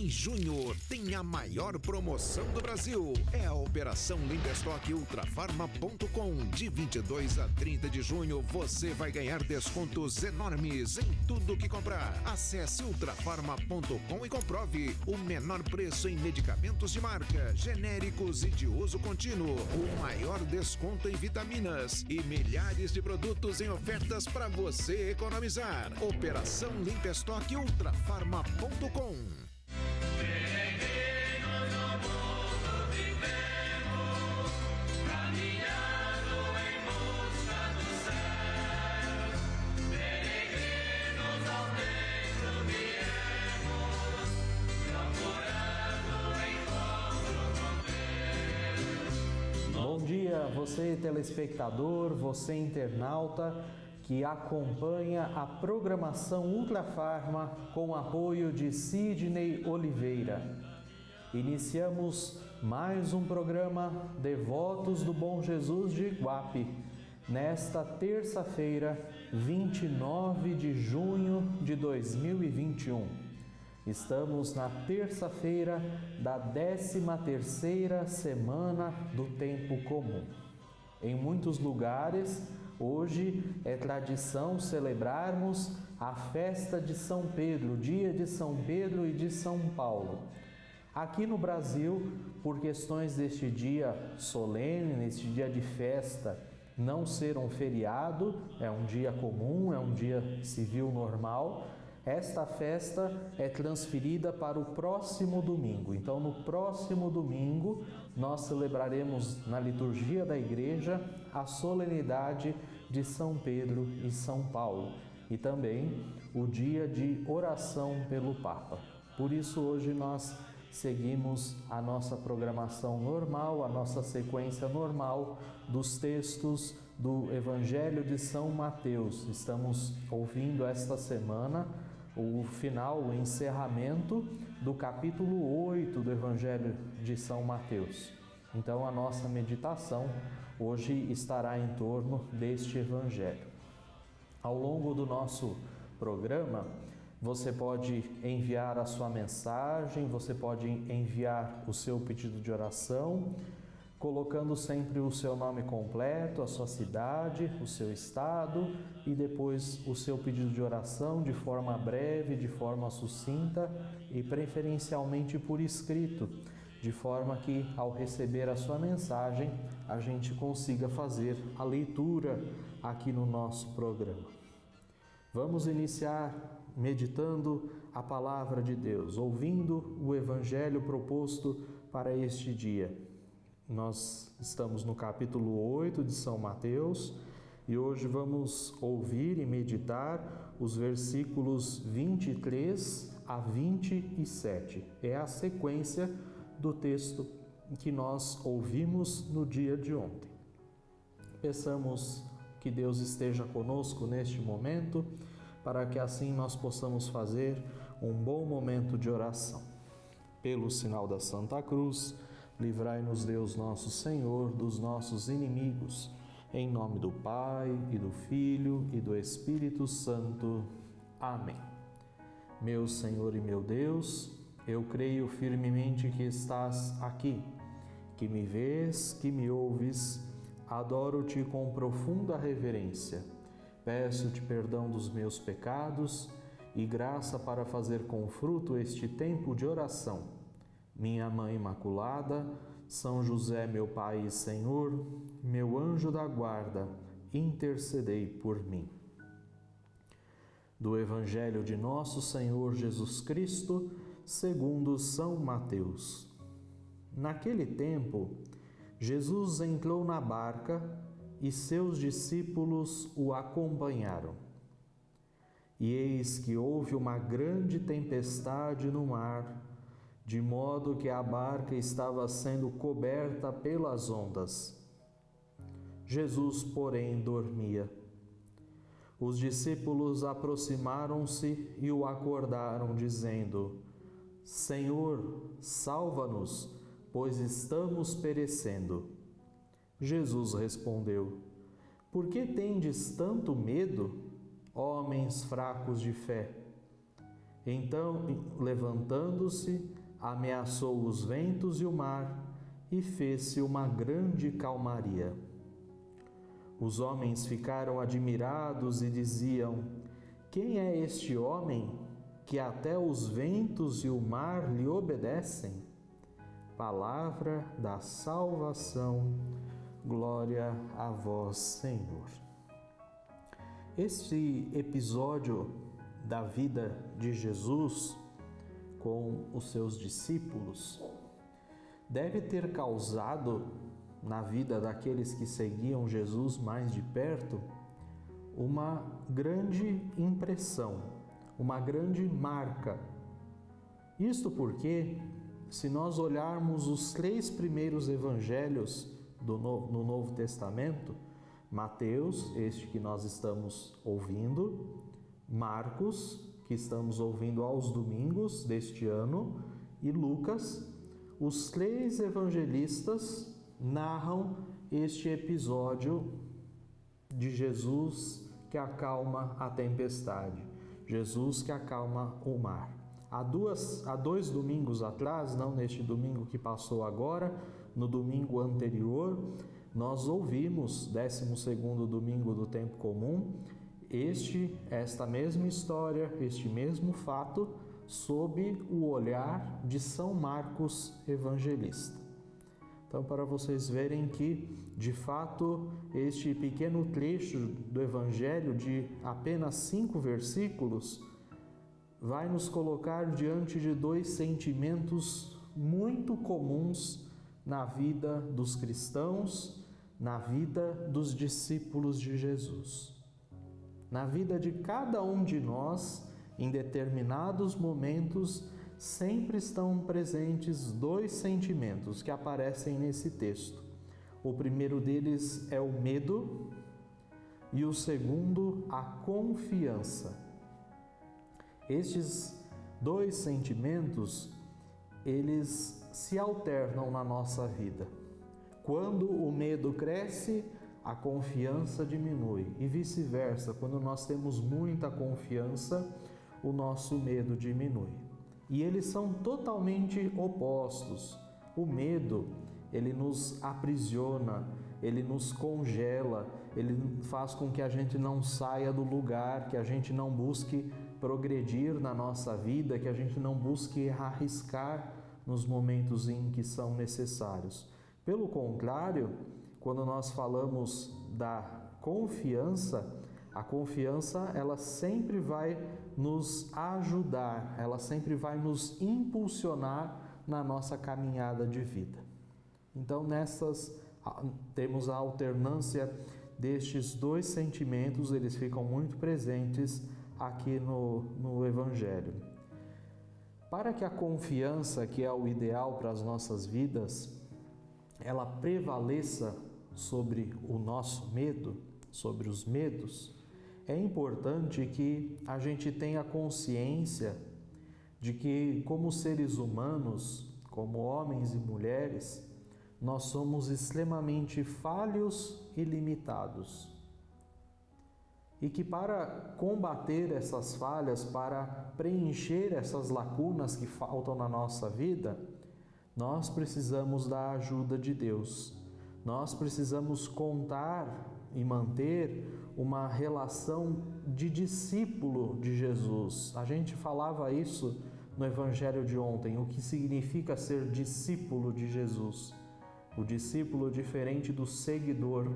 Em junho, tem a maior promoção do Brasil. É a Operação Limpestock Ultrafarma.com. De 22 a 30 de junho, você vai ganhar descontos enormes em tudo que comprar. Acesse ultrafarma.com e comprove o menor preço em medicamentos de marca, genéricos e de uso contínuo. O maior desconto em vitaminas e milhares de produtos em ofertas para você economizar. Operação Limpestock Ultrafarma.com. Peregrinos no mundo vivemos, caminhando em busca do céu. Peregrinos ao templo viemos, procurando encontro com Deus. Bom dia, você telespectador, você internauta que acompanha a programação Ultrafarma com o apoio de Sidney Oliveira. Iniciamos mais um programa Devotos do Bom Jesus de Iguape, nesta terça-feira, 29 de junho de 2021. Estamos na terça-feira da 13ª semana do tempo comum. Em muitos lugares, hoje é tradição celebrarmos a festa de São Pedro, dia de São Pedro e de São Paulo. Aqui no Brasil, por questões deste dia solene, neste dia de festa, não ser um feriado, é um dia comum, é um dia civil normal, esta festa é transferida para o próximo domingo. Então, no próximo domingo, nós celebraremos na liturgia da igreja a solenidade de São Pedro e São Paulo e também o dia de oração pelo Papa. Por isso, hoje nós seguimos a nossa programação normal, a nossa sequência normal dos textos do Evangelho de São Mateus. Estamos ouvindo esta semana o final, o encerramento do capítulo 8 do Evangelho de São Mateus. Então a nossa meditação hoje estará em torno deste Evangelho. Ao longo do nosso programa, você pode enviar a sua mensagem, você pode enviar o seu pedido de oração, colocando sempre o seu nome completo, a sua cidade, o seu estado e depois o seu pedido de oração de forma breve, de forma sucinta e preferencialmente por escrito, de forma que ao receber a sua mensagem a gente consiga fazer a leitura aqui no nosso programa. Vamos iniciar meditando a palavra de Deus, ouvindo o Evangelho proposto para este dia. Nós estamos no capítulo 8 de São Mateus e hoje vamos ouvir e meditar os versículos 23 a 27. É a sequência do texto que nós ouvimos no dia de ontem. Peçamos que Deus esteja conosco neste momento, para que assim nós possamos fazer um bom momento de oração. Pelo sinal da Santa Cruz, livrai-nos Deus nosso Senhor dos nossos inimigos. Em nome do Pai, e do Filho, e do Espírito Santo. Amém. Meu Senhor e meu Deus, eu creio firmemente que estás aqui, que me vês, que me ouves. Adoro-te com profunda reverência. Peço-te perdão dos meus pecados e graça para fazer com fruto este tempo de oração. Minha Mãe Imaculada, São José, meu Pai e Senhor, meu anjo da guarda, intercedei por mim. Do Evangelho de Nosso Senhor Jesus Cristo, segundo São Mateus. Naquele tempo, Jesus entrou na barca e seus discípulos o acompanharam. E eis que houve uma grande tempestade no mar, de modo que a barca estava sendo coberta pelas ondas. Jesus, porém, dormia. Os discípulos aproximaram-se e o acordaram, dizendo: Senhor, salva-nos, pois estamos perecendo. Jesus respondeu: Por que tendes tanto medo, homens fracos de fé? Então, levantando-se, ameaçou os ventos e o mar, e fez-se uma grande calmaria. Os homens ficaram admirados e diziam: quem é este homem que até os ventos e o mar lhe obedecem? Palavra da salvação, glória a vós, Senhor. Este episódio da vida de Jesus com os seus discípulos deve ter causado na vida daqueles que seguiam Jesus mais de perto uma grande impressão, uma grande marca. Isto porque, se nós olharmos os 3 primeiros evangelhos no Novo Testamento, Mateus, este que nós estamos ouvindo, Marcos, que estamos ouvindo aos domingos deste ano, e Lucas, os 3 evangelistas narram este episódio de Jesus que acalma a tempestade, Jesus que acalma o mar. Há 2 domingos atrás, não neste domingo que passou agora, no domingo anterior, nós ouvimos, 12º domingo do tempo comum, esta mesma história, este mesmo fato, sob o olhar de São Marcos Evangelista. Então, para vocês verem que, de fato, este pequeno trecho do Evangelho de apenas 5 versículos vai nos colocar diante de 2 sentimentos muito comuns na vida dos cristãos, na vida dos discípulos de Jesus. Na vida de cada um de nós, em determinados momentos, sempre estão presentes 2 sentimentos que aparecem nesse texto. O primeiro deles é o medo e o segundo, a confiança. Estes 2 sentimentos, eles se alternam na nossa vida. Quando o medo cresce, a confiança diminui e vice-versa. Quando nós temos muita confiança, o nosso medo diminui. E eles são totalmente opostos. O medo, ele nos aprisiona, ele nos congela, ele faz com que a gente não saia do lugar, que a gente não busque progredir na nossa vida, que a gente não busque arriscar nos momentos em que são necessários. Pelo contrário, quando nós falamos da confiança, a confiança ela sempre vai nos ajudar, ela sempre vai nos impulsionar na nossa caminhada de vida. Então, temos a alternância destes 2 sentimentos, eles ficam muito presentes aqui no Evangelho. Para que a confiança, que é o ideal para as nossas vidas, ela prevaleça sobre o nosso medo, sobre os medos, é importante que a gente tenha consciência de que, como seres humanos, como homens e mulheres, nós somos extremamente falhos e limitados. E que para combater essas falhas, para preencher essas lacunas que faltam na nossa vida, nós precisamos da ajuda de Deus. Nós precisamos contar e manter uma relação de discípulo de Jesus. A gente falava isso no Evangelho de ontem, o que significa ser discípulo de Jesus. O discípulo diferente do seguidor.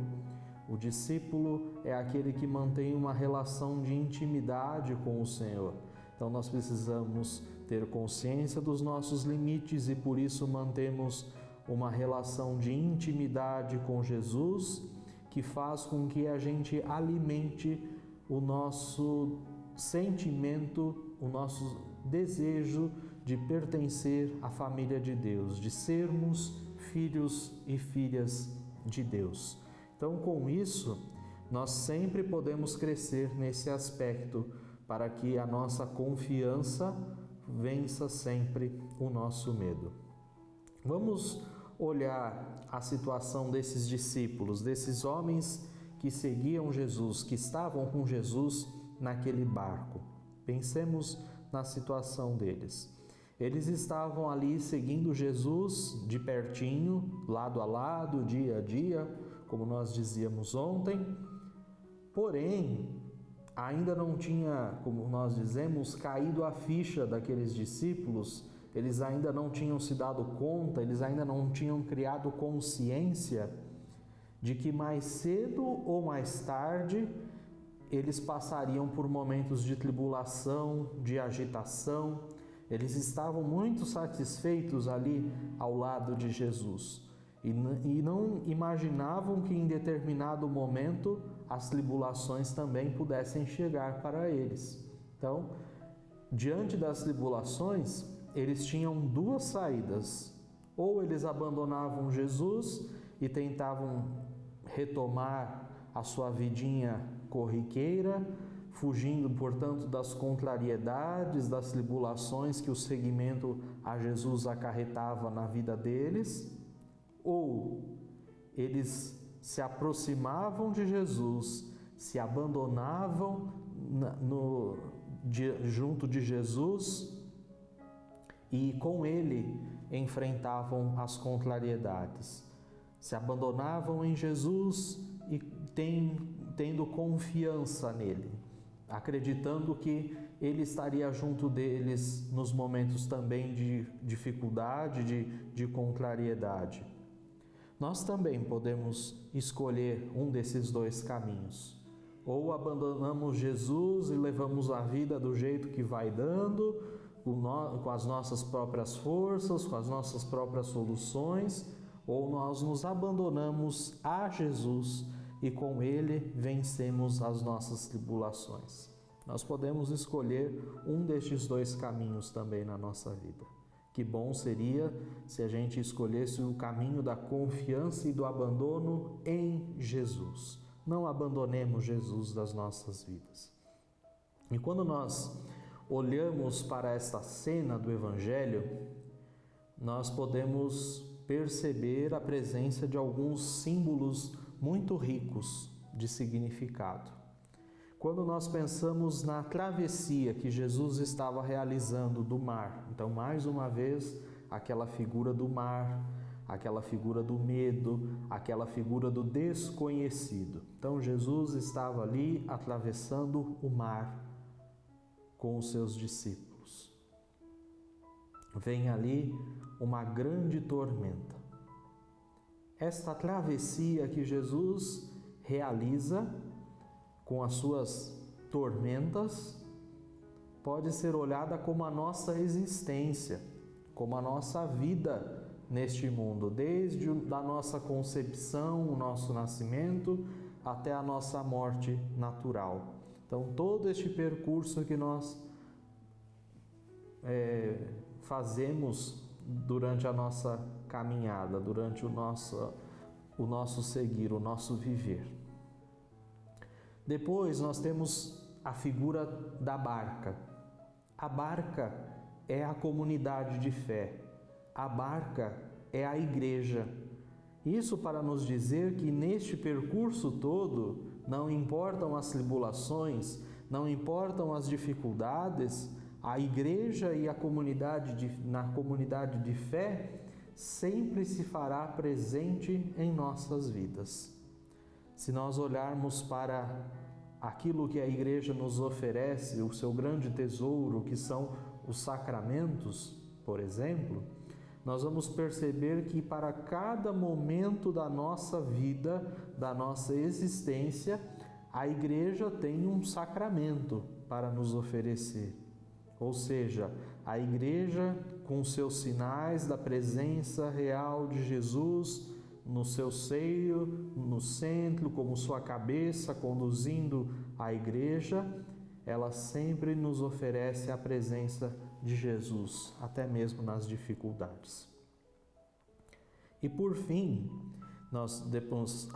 O discípulo é aquele que mantém uma relação de intimidade com o Senhor. Então nós precisamos ter consciência dos nossos limites e por isso mantemos uma relação de intimidade com Jesus, que faz com que a gente alimente o nosso sentimento, o nosso desejo de pertencer à família de Deus, de sermos filhos e filhas de Deus. Então, com isso, nós sempre podemos crescer nesse aspecto para que a nossa confiança vença sempre o nosso medo. Vamos olhar a situação desses discípulos, desses homens que seguiam Jesus, que estavam com Jesus naquele barco. Pensemos na situação deles. Eles estavam ali seguindo Jesus de pertinho, lado a lado, dia a dia, como nós dizíamos ontem. Porém, ainda não tinha, como nós dizemos, caído a ficha daqueles discípulos. Eles ainda não tinham se dado conta, eles ainda não tinham criado consciência de que mais cedo ou mais tarde eles passariam por momentos de tribulação, de agitação. Eles estavam muito satisfeitos ali ao lado de Jesus e não imaginavam que em determinado momento as tribulações também pudessem chegar para eles. Então, diante das tribulações, eles tinham duas saídas. Ou eles abandonavam Jesus e tentavam retomar a sua vidinha corriqueira, fugindo, portanto, das contrariedades, das tribulações que o seguimento a Jesus acarretava na vida deles, ou eles se aproximavam de Jesus, se abandonavam junto de Jesus e com Ele enfrentavam as contrariedades. Se abandonavam em Jesus e tendo confiança nele, acreditando que Ele estaria junto deles nos momentos também de dificuldade, de contrariedade. Nós também podemos escolher um desses dois caminhos. Ou abandonamos Jesus e levamos a vida do jeito que vai dando, com as nossas próprias forças, com as nossas próprias soluções, ou nós nos abandonamos a Jesus e com Ele vencemos as nossas tribulações. Nós podemos escolher um destes dois caminhos também na nossa vida. Que bom seria se a gente escolhesse o caminho da confiança e do abandono em Jesus. Não abandonemos Jesus das nossas vidas. E quando nós olhamos para esta cena do Evangelho, nós podemos perceber a presença de alguns símbolos muito ricos de significado. Quando nós pensamos na travessia que Jesus estava realizando do mar, então mais uma vez aquela figura do mar, aquela figura do medo, aquela figura do desconhecido. Então Jesus estava ali atravessando o mar com os seus discípulos. Vem ali uma grande tormenta. Esta travessia que Jesus realiza com as suas tormentas pode ser olhada como a nossa existência, como a nossa vida neste mundo, desde a nossa concepção, o nosso nascimento, até a nossa morte natural. Então, todo este percurso que nós fazemos durante a nossa caminhada, durante o nosso seguir, o nosso viver. Depois nós temos a figura da barca. A barca é a comunidade de fé. A barca é a igreja. Isso para nos dizer que neste percurso todo, não importam as tribulações, não importam as dificuldades, a igreja e a comunidade na comunidade de fé sempre se fará presente em nossas vidas. Se nós olharmos para aquilo que a igreja nos oferece, o seu grande tesouro, que são os sacramentos, por exemplo, nós vamos perceber que para cada momento da nossa vida, da nossa existência, a igreja tem um sacramento para nos oferecer. Ou seja, a igreja, com seus sinais da presença real de Jesus no seu seio, no centro, como sua cabeça, conduzindo a igreja, ela sempre nos oferece a presença de Jesus, até mesmo nas dificuldades. E por fim, nós temos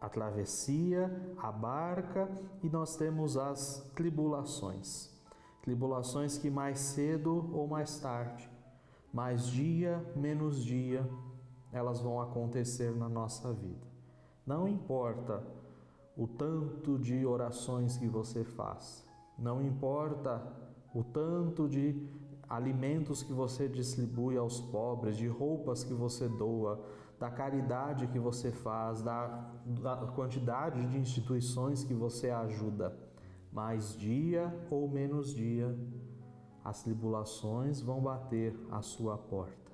a travessia, a barca e nós temos as tribulações. Tribulações que mais cedo ou mais tarde, mais dia, menos dia, elas vão acontecer na nossa vida. Não importa o tanto de orações que você faz, não importa o tanto de alimentos que você distribui aos pobres, de roupas que você doa, da caridade que você faz, da quantidade de instituições que você ajuda. Mais dia ou menos dia, as tribulações vão bater à sua porta.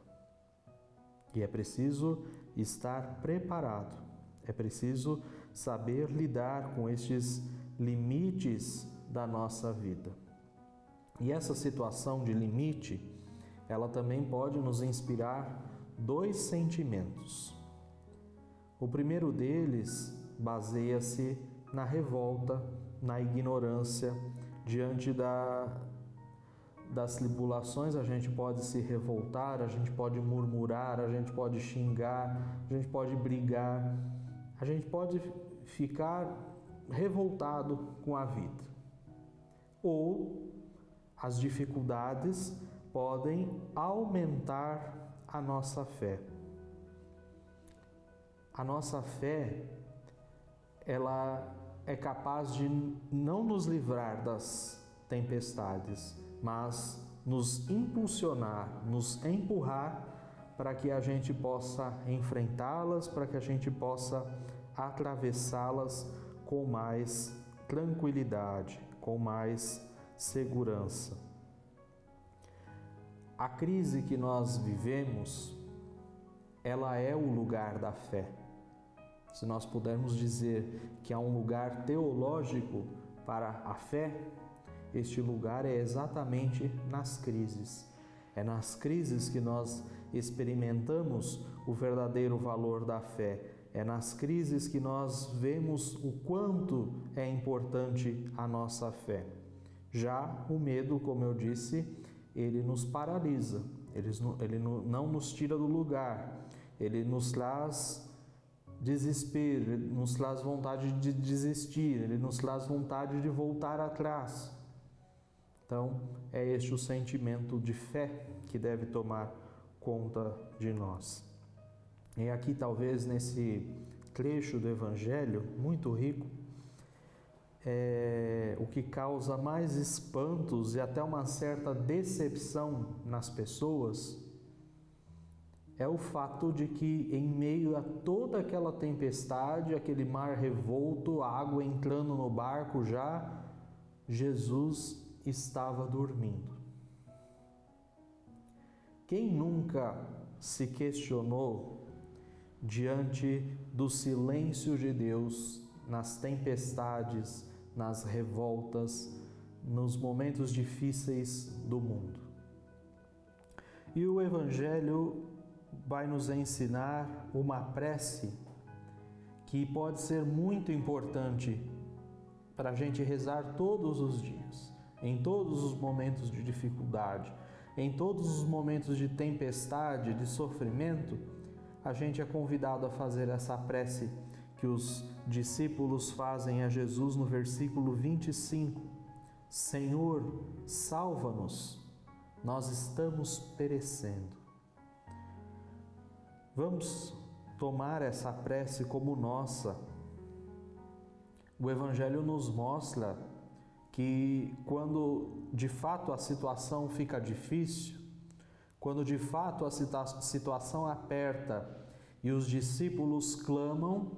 E é preciso estar preparado, é preciso saber lidar com estes limites da nossa vida. E essa situação de limite, ela também pode nos inspirar dois sentimentos. O primeiro deles baseia-se na revolta, na ignorância. Diante das tribulações, a gente pode se revoltar, a gente pode murmurar, a gente pode xingar, a gente pode brigar, a gente pode ficar revoltado com a vida. Ou as dificuldades podem aumentar a nossa fé. A nossa fé, ela é capaz de não nos livrar das tempestades, mas nos impulsionar, nos empurrar para que a gente possa enfrentá-las, para que a gente possa atravessá-las com mais tranquilidade, com mais segurança. A crise que nós vivemos, ela é o lugar da fé. Se nós pudermos dizer que há um lugar teológico para a fé, este lugar é exatamente nas crises. É nas crises que nós experimentamos o verdadeiro valor da fé. É nas crises que nós vemos o quanto é importante a nossa fé. Já o medo, como eu disse, ele nos paralisa, ele não nos tira do lugar, ele nos traz desespero, ele nos traz vontade de desistir, ele nos traz vontade de voltar atrás. Então, é este o sentimento de fé que deve tomar conta de nós. E aqui, talvez, nesse trecho do Evangelho, muito rico, o que causa mais espantos e até uma certa decepção nas pessoas é o fato de que, em meio a toda aquela tempestade, aquele mar revolto, a água entrando no barco já, Jesus estava dormindo. Quem nunca se questionou diante do silêncio de Deus nas tempestades, nas revoltas, nos momentos difíceis do mundo? E o Evangelho vai nos ensinar uma prece que pode ser muito importante para a gente rezar todos os dias, em todos os momentos de dificuldade, em todos os momentos de tempestade, de sofrimento. A gente é convidado a fazer essa prece que os discípulos fazem a Jesus no versículo 25. Senhor, salva-nos, nós estamos perecendo. Vamos tomar essa prece como nossa. O Evangelho nos mostra que quando de fato a situação fica difícil, quando de fato a situação aperta e os discípulos clamam,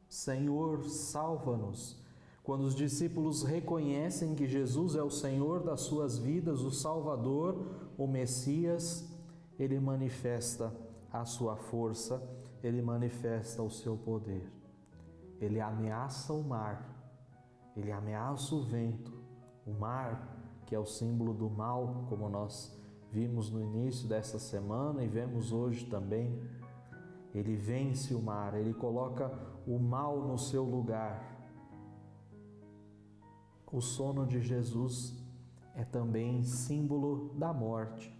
Senhor, salva-nos. Quando os discípulos reconhecem que Jesus é o Senhor das suas vidas, o Salvador, o Messias, Ele manifesta a sua força, Ele manifesta o seu poder. Ele ameaça o mar, Ele ameaça o vento, o mar, que é o símbolo do mal, como nós vimos no início dessa semana e vemos hoje também. Ele vence o mar, Ele coloca o mal no seu lugar. O sono de Jesus é também símbolo da morte.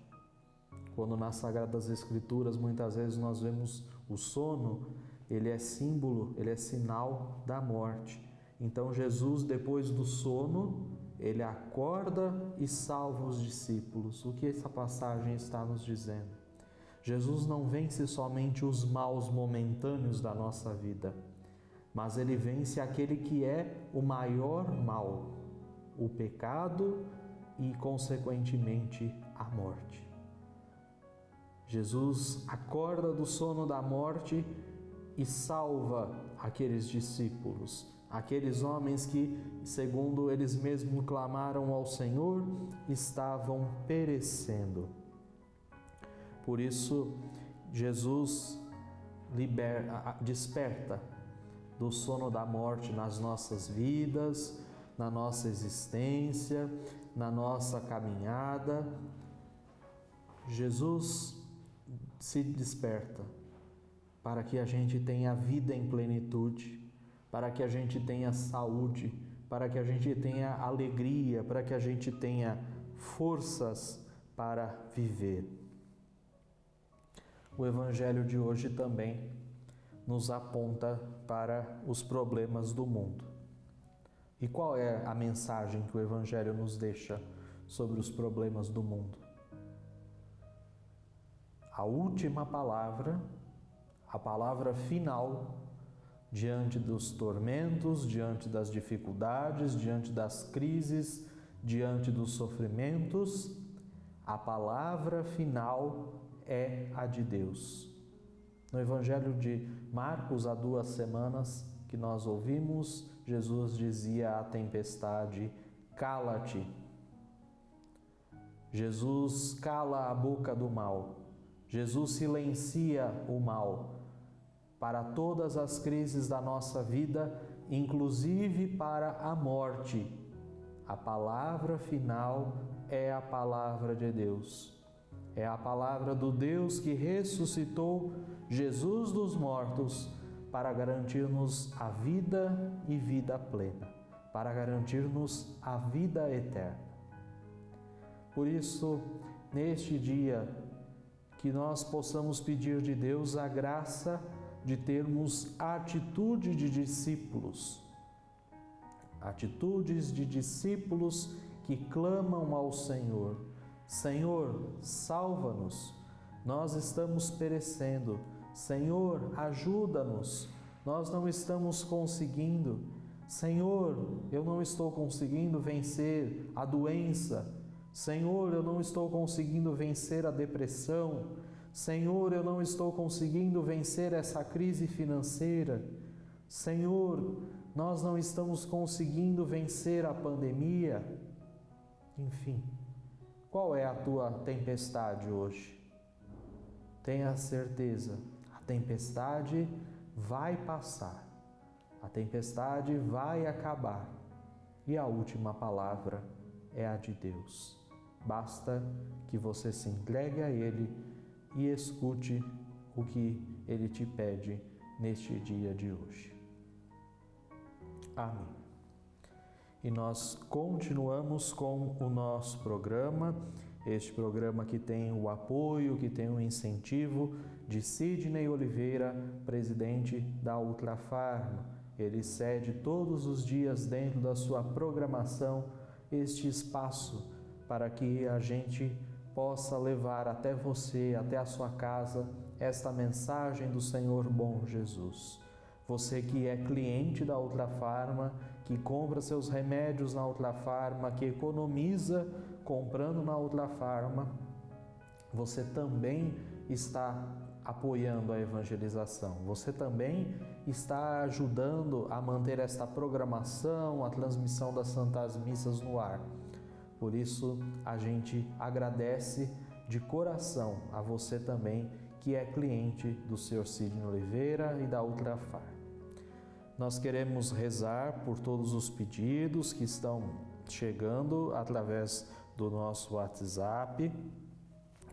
Quando nas Sagradas Escrituras muitas vezes nós vemos o sono, ele é símbolo, ele é sinal da morte. Então Jesus, depois do sono, ele acorda e salva os discípulos. O que essa passagem está nos dizendo? Jesus não vence somente os maus momentâneos da nossa vida, mas ele vence aquele que é o maior mal, o pecado e, consequentemente, a morte. Jesus acorda do sono da morte e salva aqueles discípulos, aqueles homens que, segundo eles mesmos clamaram ao Senhor, estavam perecendo. Por isso, Jesus desperta do sono da morte nas nossas vidas, na nossa existência, na nossa caminhada. Jesus se desperta para que a gente tenha vida em plenitude, para que a gente tenha saúde, para que a gente tenha alegria, para que a gente tenha forças para viver. O Evangelho de hoje também nos aponta para os problemas do mundo. E qual é a mensagem que o Evangelho nos deixa sobre os problemas do mundo? A última palavra, a palavra final, diante dos tormentos, diante das dificuldades, diante das crises, diante dos sofrimentos, a palavra final é a de Deus. No Evangelho de Marcos, há 2 semanas que nós ouvimos, Jesus dizia à tempestade: cala-te. Jesus cala a boca do mal. Jesus silencia o mal para todas as crises da nossa vida, inclusive para a morte. A palavra final é a palavra de Deus. É a palavra do Deus que ressuscitou Jesus dos mortos para garantir-nos a vida e vida plena, para garantir-nos a vida eterna. Por isso, neste dia, que nós possamos pedir de Deus a graça de termos atitude de discípulos, atitudes de discípulos que clamam ao Senhor: Senhor, salva-nos, nós estamos perecendo. Senhor, ajuda-nos, nós não estamos conseguindo. Senhor, eu não estou conseguindo vencer a doença. Senhor, eu não estou conseguindo vencer a depressão. Senhor, eu não estou conseguindo vencer essa crise financeira. Senhor, nós não estamos conseguindo vencer a pandemia. Enfim, qual é a tua tempestade hoje? Tenha certeza, a tempestade vai passar, a tempestade vai acabar e a última palavra é a de Deus. Basta que você se entregue a Ele e escute o que Ele te pede neste dia de hoje. Amém. E nós continuamos com o nosso programa, este programa que tem o apoio, que tem o incentivo de Sidney Oliveira, presidente da Ultrafarma. Ele cede todos os dias dentro da sua programação este espaço para que a gente possa levar até você, até a sua casa, esta mensagem do Senhor bom Jesus. Você que é cliente da Ultrafarma, que compra seus remédios na Ultrafarma, que economiza comprando na Ultrafarma, você também está apoiando a evangelização. Você também está ajudando a manter esta programação, a transmissão das Santas Missas no ar. Por isso, a gente agradece de coração a você também, que é cliente do Sr. Sidney Oliveira e da Ultrafarma. Nós queremos rezar por todos os pedidos que estão chegando através do nosso WhatsApp.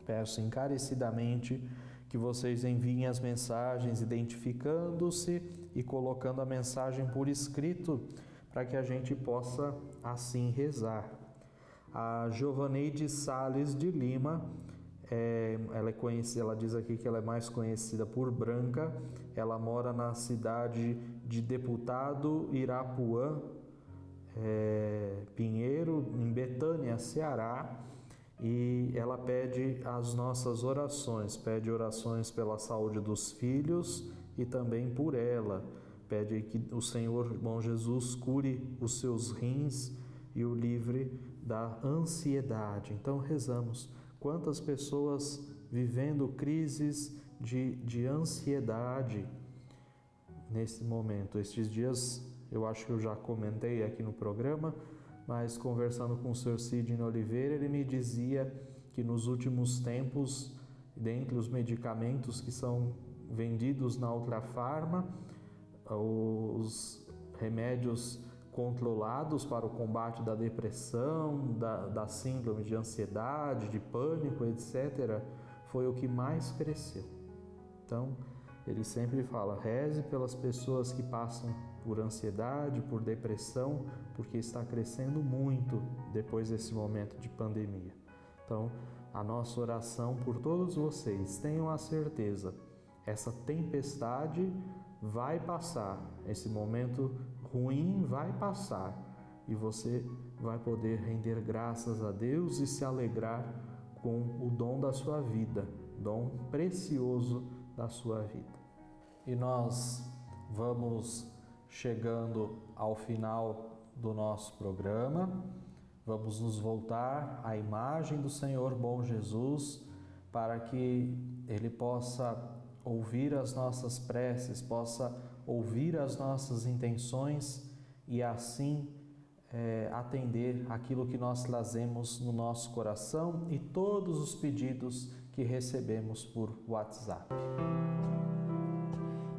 Peço encarecidamente que vocês enviem as mensagens identificando-se e colocando a mensagem por escrito para que a gente possa assim rezar. A Giovaneide Salles de Lima, ela é conhecida, ela diz aqui que ela é mais conhecida por Branca. Ela mora na cidade de Deputado Irapuã, Pinheiro, em Betânia, Ceará. E ela pede as nossas orações, pede orações pela saúde dos filhos e também por ela. Pede que o Senhor, bom Jesus, cure os seus rins e o livre da ansiedade. Então rezamos. Quantas pessoas vivendo crises de ansiedade nesse momento. Estes dias, eu acho que eu já comentei aqui no programa, mas conversando com o Sr. Sidney Oliveira, ele me dizia que nos últimos tempos, dentre os medicamentos que são vendidos na Ultrafarma, os remédios controlados para o combate da depressão, da síndrome de ansiedade, de pânico, etc., foi o que mais cresceu. Então, ele sempre fala, reze pelas pessoas que passam por ansiedade, por depressão, porque está crescendo muito depois desse momento de pandemia. Então, a nossa oração por todos vocês, tenham a certeza, essa tempestade vai passar, esse momento ruim vai passar e você vai poder render graças a Deus e se alegrar com o dom da sua vida, dom precioso da sua vida. E nós vamos chegando ao final do nosso programa, vamos nos voltar à imagem do Senhor bom Jesus para que Ele possa ouvir as nossas preces, possa ouvir as nossas intenções e assim atender aquilo que nós trazemos no nosso coração e todos os pedidos que recebemos por WhatsApp.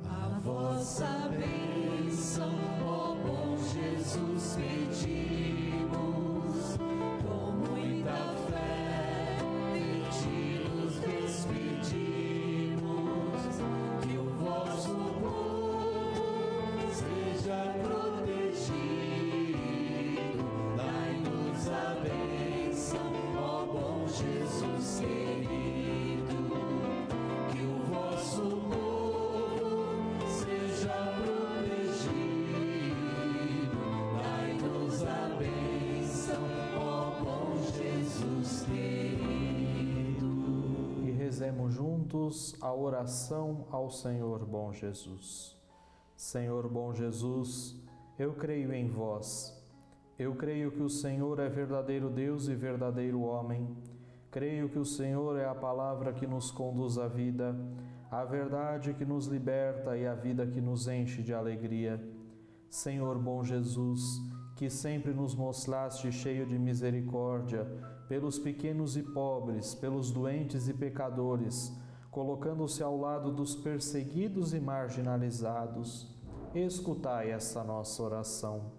A vossa bênção, ó bom Jesus, pedimos, com muita fé de ti nos despedimos, que o vosso povo seja protegido, dai-nos a bênção, ó bom Jesus querido, que o vosso povo Rezemos juntos a oração ao Senhor bom Jesus. Senhor bom Jesus, eu creio em vós. Eu creio que o Senhor é verdadeiro Deus e verdadeiro homem. Creio que o Senhor é a palavra que nos conduz à vida, a verdade que nos liberta e a vida que nos enche de alegria. Senhor bom Jesus, que sempre nos mostraste cheio de misericórdia, pelos pequenos e pobres, pelos doentes e pecadores, colocando-se ao lado dos perseguidos e marginalizados. Escutai essa nossa oração.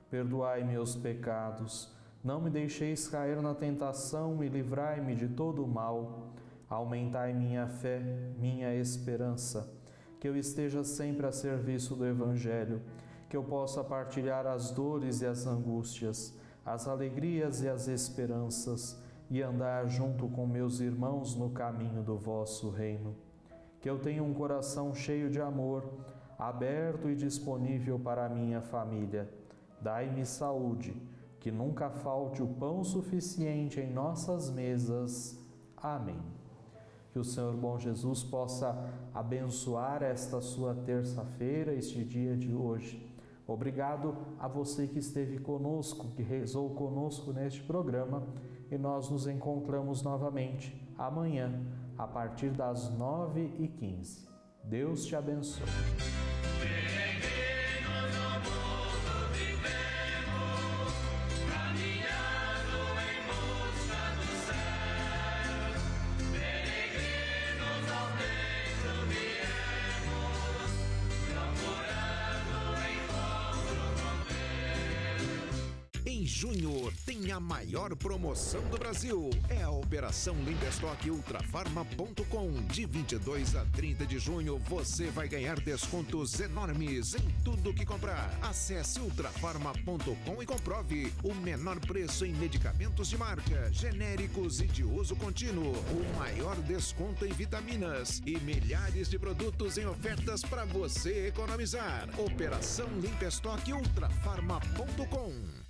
Perdoai meus pecados, não me deixeis cair na tentação e livrai-me de todo o mal. Aumentai minha fé, minha esperança, que eu esteja sempre a serviço do Evangelho, que eu possa partilhar as dores e as angústias, as alegrias e as esperanças, e andar junto com meus irmãos no caminho do vosso reino. Que eu tenha um coração cheio de amor, aberto e disponível para a minha família. Dai-me saúde, que nunca falte o pão suficiente em nossas mesas. Amém. Que o Senhor bom Jesus possa abençoar esta sua terça-feira, este dia de hoje. Obrigado a você que esteve conosco, que rezou conosco neste programa, e nós nos encontramos novamente amanhã, a partir das 9h15. Deus te abençoe. Em junho tem a maior promoção do Brasil. É a Operação Limbestock Ultrafarma.com. De 22 a 30 de junho você vai ganhar descontos enormes em tudo que comprar. Acesse ultrafarma.com e comprove o menor preço em medicamentos de marca, genéricos e de uso contínuo, o maior desconto em vitaminas e milhares de produtos em ofertas para você economizar. Operação Limbestock Ultrafarma.com.